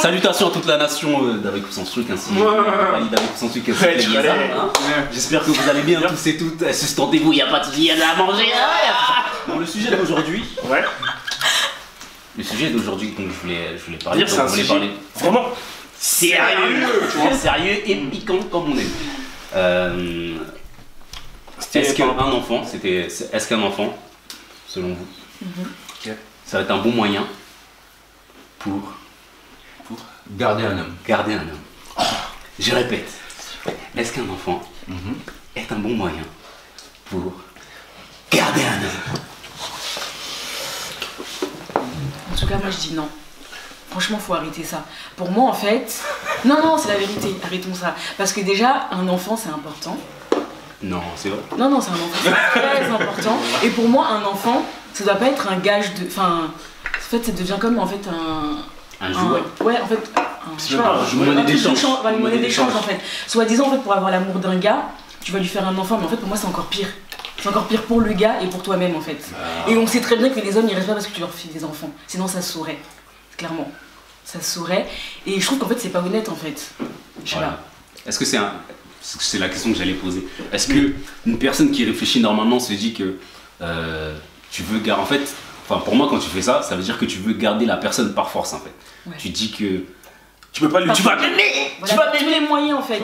Salutations à toute la nation d'Avec ou sans truc ainsi. D'Avec ou sans truc ainsi. J'espère que vous allez bien tous et toutes. Sustentez-vous, il n'y a pas de soucis, il y a à manger. Bon, le sujet d'aujourd'hui. Ouais. Le sujet d'aujourd'hui, donc je voulais parler. C'est un sujet vraiment sérieux, tu vois, sérieux et piquant comme on aime. Est-ce qu'un enfant, selon vous, ça va être un bon moyen pour garder un homme. Garder un homme. Je répète, est-ce qu'un enfant est un bon moyen pour garder un homme? En tout cas, moi je dis non. Franchement, faut arrêter ça. Pour moi, en fait... Non, c'est la vérité. Arrêtons ça. Parce que déjà, un enfant, c'est important. Non, c'est vrai. Non, c'est un enfant. C'est très important. Et pour moi, un enfant, ça doit pas être un gage de... Enfin, en fait, ça devient comme, en fait, un jouet. Ouais, en fait... Une monnaie d'échange. Une monnaie d'échange, en fait. Soi-disant, en fait, pour avoir l'amour d'un gars, tu vas lui faire un enfant. Mais en fait, pour moi, c'est encore pire. C'est encore pire pour le gars et pour toi-même, en fait. Et on sait très bien que les hommes, ils restent pas parce que tu leur fais des enfants. Sinon, ça se saurait. Clairement. Ça se saurait. Et je trouve qu'en fait, c'est pas honnête, en fait. Je sais pas. Est-ce que c'est la question que j'allais poser. Est-ce qu'une personne qui réfléchit normalement se dit que tu veux garder... En fait, pour moi, quand tu fais ça, ça veut dire que tu veux garder la personne par force, en fait. Ouais. Tu dis que... Tu peux pas lui... Tu vas m'aimer. Tu vas tous les moyens, en fait.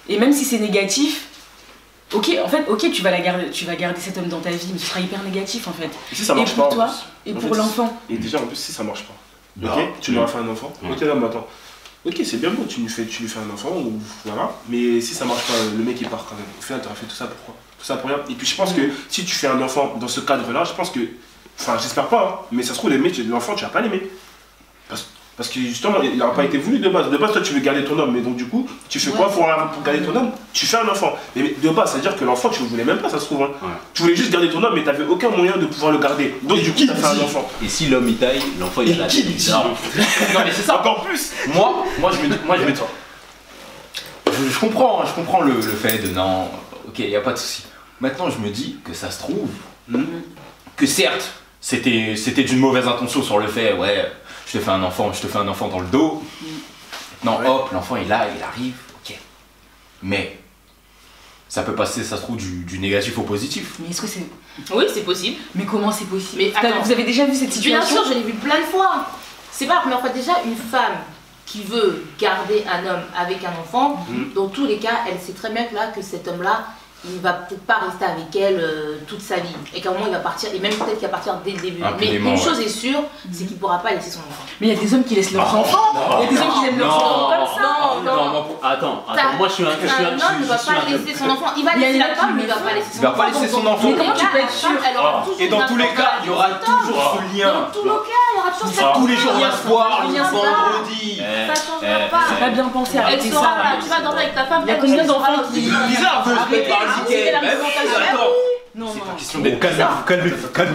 Et même si c'est négatif... Ok, tu vas garder cet homme dans ta vie, mais ce sera hyper négatif en fait. Et si ça marche pas, toi, et pour l'enfant. Et déjà en plus si ça marche pas, ok, tu lui as fait un enfant, ok non mais attends, ok c'est bien beau, tu lui fais un enfant, ou voilà, mais si ça marche pas, le mec il part quand même. Au final t'aurais fait tout ça pourquoi? Tout ça pour rien. Et puis je pense que si tu fais un enfant dans ce cadre là, je pense que, enfin j'espère pas, hein, mais ça se trouve l'enfant tu vas pas l'aimer. Parce que justement, il n'aura pas été voulu de base. De base, toi, tu veux garder ton homme, mais donc du coup, tu fais quoi pour garder ton homme? Tu fais un enfant. Mais de base, ça veut dire que l'enfant, tu ne le voulais même pas, ça se trouve. Hein. Ouais. Tu voulais juste garder ton homme, mais tu n'avais aucun moyen de pouvoir le garder. Donc du coup, tu as fait un enfant. Et si l'homme il taille, l'enfant il a qui dit? Non, mais c'est ça. Encore plus. Moi, je me dis. Je comprends le fait de non, ok, il n'y a pas de souci. Maintenant, je me dis que ça se trouve, que certes, c'était d'une mauvaise intention sur le fait, ouais. Je te fais un enfant dans le dos. Non, hop, l'enfant il arrive, ok. Mais ça peut passer, ça se trouve, du négatif au positif. Mais est-ce que c'est... Oui, c'est possible. Mais comment c'est possible? Mais attends, vous avez déjà vu cette situation? Bien sûr, je l'ai vu plein de fois. C'est pas la première fois. Déjà, une femme qui veut garder un homme avec un enfant, dans tous les cas, elle sait très bien que cet homme-là, il va peut-être pas rester avec elle toute sa vie. Et qu'à un moment il va partir, et même peut-être qu'il va partir dès le début. Mais une chose est sûre, c'est qu'il pourra pas laisser son enfant. Mais il y a des hommes qui laissent leurs enfants. Il y a des hommes qui laissent leurs enfants comme ça. Non, attends, moi je suis un homme ne va pas laisser son enfant. Il va laisser la femme, mais il va pas laisser son enfant. Il va pas laisser son enfant. Mais comment tu peux être sûr? Et dans tous les cas, il y aura toujours ce lien. Dans tous les cas, il y aura toujours ça. Tous les jours, on va se voir, le vendredi. Ça changera pas. C'est pas bien pensé à arrêter ça. Tu vas dormir avec ta femme. Il y a combien d'enfants qui... C'est bizarre de se Arrêtez, non, c'est pas question d'être calmez-vous. Tu crois que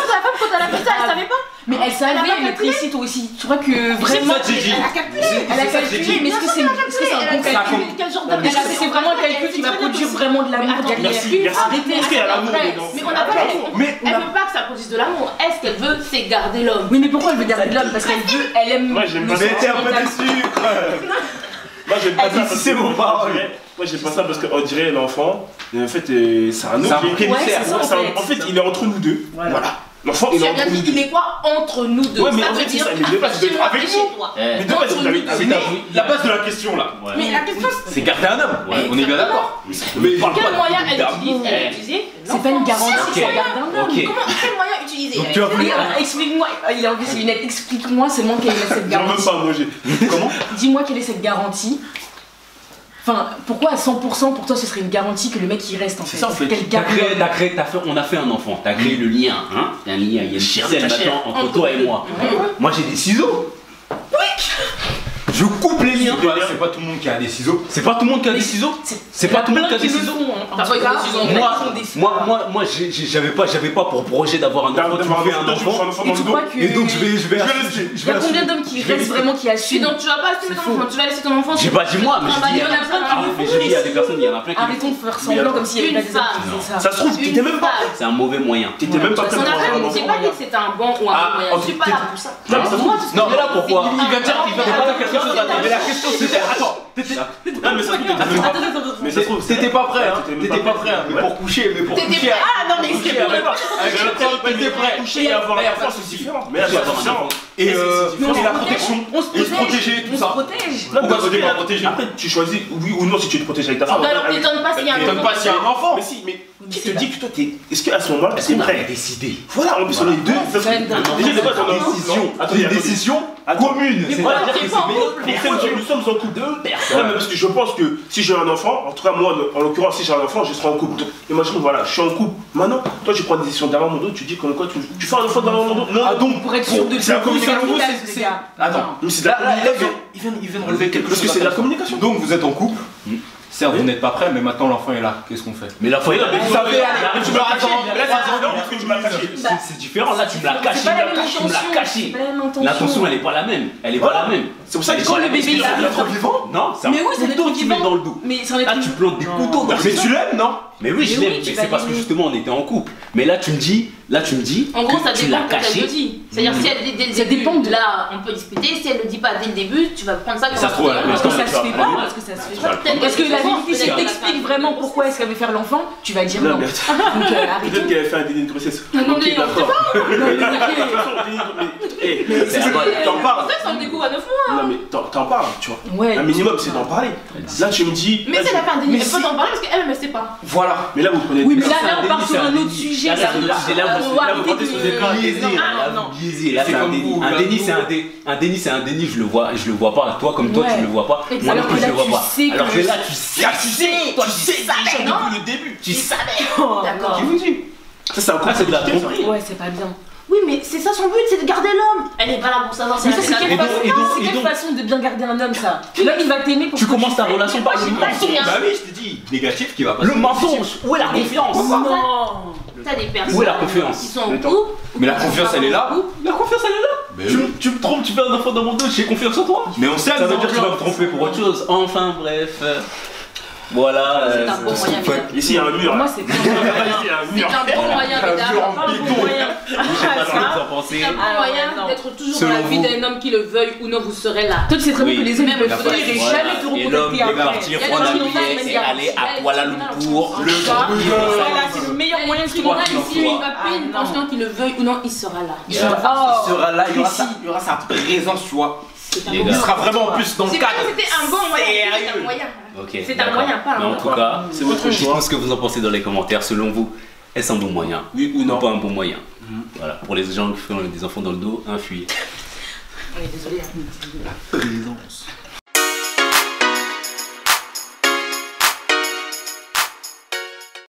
la femme quand elle a fait ça, elle savait pas? Mais elle savait, mais précis toi aussi. Tu crois que vraiment... Elle a calculé. Elle a calculé, mais est-ce que c'est un bon calcul? Quel genre d'homme? Est-ce que c'est vraiment un calcul qui va produire vraiment de l'amour derrière? Arrêtez, est-ce qu'il y a l'amour dedans? Mais on n'a pas elle veut pas que ça produise de l'amour. Elle, ce qu'elle veut, c'est garder l'homme. Oui, mais pourquoi elle veut garder l'homme? Parce qu'elle veut, elle aime... Moi j'aime pas ça. Mais t'es un peu déçu. Moi j'aime pas ça. C'est vos paroles. Moi j'aime pas ça parce qu'on dirait l'enfant, en fait c'est un autre. En fait il est entre nous deux. Voilà. L'enfant il est entre nous deux. Il est quoi entre nous deux? Ouais mais en fait c'est ça, mais de base c'est avec nous. Mais de base c'est la base de la question là. Mais la question c'est garder un homme. On est bien d'accord. Mais quel moyen elle utilise? Elle a utilisé. C'est pas une garantie, c'est garder un homme. Quel moyen utiliser? Explique-moi, il a enlevé ses lunettes, explique-moi seulement quelle est cette garantie. J'en veux pas moi j'ai. Comment? Dis-moi quelle est cette garantie. Enfin, pourquoi à 100% pour toi ce serait une garantie que le mec il reste en fait? C'est ça en fait. On a fait un enfant, t'as créé le lien, hein? Un lien, il y a une ficelle maintenant entre toi et moi. Moi j'ai des ciseaux. je coupe les liens. C'est pas tout le monde qui a des ciseaux. C'est pas tout le monde qui a des ciseaux. C'est pas tout le monde qui a des ciseaux. Moi, j'avais pas pour projet d'avoir un enfant. Tu me fais un enfant. Et tu crois que. Et donc je vais. Il y a combien d'hommes qui restent vraiment qui assument? Donc tu vas pas laisser ton enfant, tu vas laisser ton enfant. J'ai pas dit moi, mais il y en a plein qui le font. il y a des personnes, il y en a plein qui. Arrêtons de faire semblant comme s'il y avait pas des hommes qui faisaient ça. Ça se trouve, t'étais même pas. C'est un mauvais moyen. T'étais même pas prêt pour avoir un enfant. J'ai pas dit que c'était un bon ou un mauvais moyen. Je suis pas là pour ça. Non, mais là pourquoi? Il va dire quelque chose à Mais la question c'était. Attends, Non, mais ça se trouve, mais ça se trouve, t'étais pas prêt, hein. T'étais pas prêt, mais pour coucher, T'étais prêt? Ah non, mais c'est pas t'étais prêt. Coucher et avoir la enfant, c'est différent. Mais là, c'est différent. Et la protection, et se protéger, tout ça. Pourquoi tu t'es pas protégé? Après, tu choisis oui ou non si tu te protèges avec ta femme. Alors t'étonnes pas s'il y a un enfant. Mais si, mais qui te dit que toi t'es. Est-ce qu'à ce moment-là, t'es on a prêt? décidé. Voilà, en plus on est deux. Déjà, c'est pas ton décision. Une décision commune. Nous sommes en couple. Mais parce que je pense que si j'ai un enfant, en tout cas moi, en l'occurrence, si j'ai un enfant, je serai en couple. Imagine, voilà, je suis en couple. Maintenant, toi tu prends des décisions derrière mon dos, tu dis comme quoi tu fais un enfant derrière mon dos. Non, ah donc pour être sûr de c'est la communication. Attends, mais c'est de la communication. Il vient de relever quelque chose. Parce que c'est de la communication. Donc vous êtes en couple. Certes, vous n'êtes pas prêt, mais maintenant l'enfant est là. Qu'est-ce qu'on fait? Mais l'enfant est là. Vous savez, tu m'as caché. Là, c'est tu m'as caché. C'est différent. Là, tu me l'as caché. Tu me l'as caché. L'intention, elle est pas la même. Elle est pas la même. C'est pour ça que quand le bébé il a être vivant. Non, c'est un couteau que tu mets dans le dos. Mais c'est un Là, tu plantes des couteaux dans le dos. Mais tu l'aimes, non? Mais oui, je l'aime. Mais c'est parce que justement, on était en couple. Mais là, tu me dis. En gros, ça tu dépend l'as de ce qu'elle caché. te dit. C'est-à-dire, si elle dit dès le début, là, on peut discuter. Si elle le dit pas dès le début, tu vas prendre ça comme Ça se trouve, Parce que ça se fait pas, parce que ça se fait pas. Parce que la vérité, si elle t'explique vraiment pourquoi est-ce qu'elle veut faire l'enfant, tu vas dire non. Donc peut-être qu'elle avait fait un déni de grossesse. Ok, d'accord. T'en parles. Ça, ça me découvre à 9 mois. Non, mais t'en parles, tu vois. Ouais. Un minimum, c'est d'en parler. Là, tu me dis. Mais si elle a fait un déni, elle peut t'en parler parce qu'elle ne sait pas. Voilà. Mais là, vous prenez. Oui, mais là, on part sur un autre sujet. Un déni, c'est un déni, je le vois pas. Toi, comme toi, tu le vois pas. Moi non plus, je le vois pas. Alors que là, tu sais déjà depuis le début. Tu savais. D'accord. Qui vous dit? Ça, c'est un coup, c'est de la tromperie. Ouais, c'est pas bien. Oui, mais c'est ça son but, c'est de garder l'homme. Elle est pas là pour savoir si Mais elle ça, c'est quelle façon de bien garder un homme, ça? L'homme, il va t'aimer pour. Tu commences ta relation par le mensonge. Bah oui, je t'ai dit, négatif qui va passer. Le mensonge. Où est la confiance? Non. T'as des personnes Où est la confiance? qui sont en couple. Mais la confiance, elle est là. La confiance, elle est là. Tu me trompes, tu fais un enfant dans mon dos, j'ai confiance en toi. Mais on sait, Ça veut dire que tu vas me tromper pour autre chose. Enfin, bref. Voilà. C'est un bon moyen. Ici, il y a un mur. Moi, c'est pas C'est un bon moyen, Je sais pas ce que vous en pensez. C'est un bon moyen d'être toujours dans la vie d'un homme qui le veuille ou non, vous serez là. Toi, tu sais très bien que les hommes Même ne peuvent jamais te Et l'homme recontacter peut partir après. prendre un billet et aller à Kuala Lumpur. Voilà, c'est le meilleur moyen de Moi, trouver ici, il va payer une pension qu'il le veuille ou non, il sera là. Il sera là, il y aura sa présence, tu vois. Il sera vraiment en plus dans le C'est cadre. pas que c'était un bon moyen, c'est un moyen. C'est un moyen, pas un Mais en moyen. tout cas, C'est votre choix. dites-moi ce que vous en pensez dans les commentaires. Selon vous, est-ce un bon moyen? Oui ou Ou non? pas un bon moyen? Voilà, pour les gens qui font des enfants dans le dos, un fuir. On est désolé. Présence.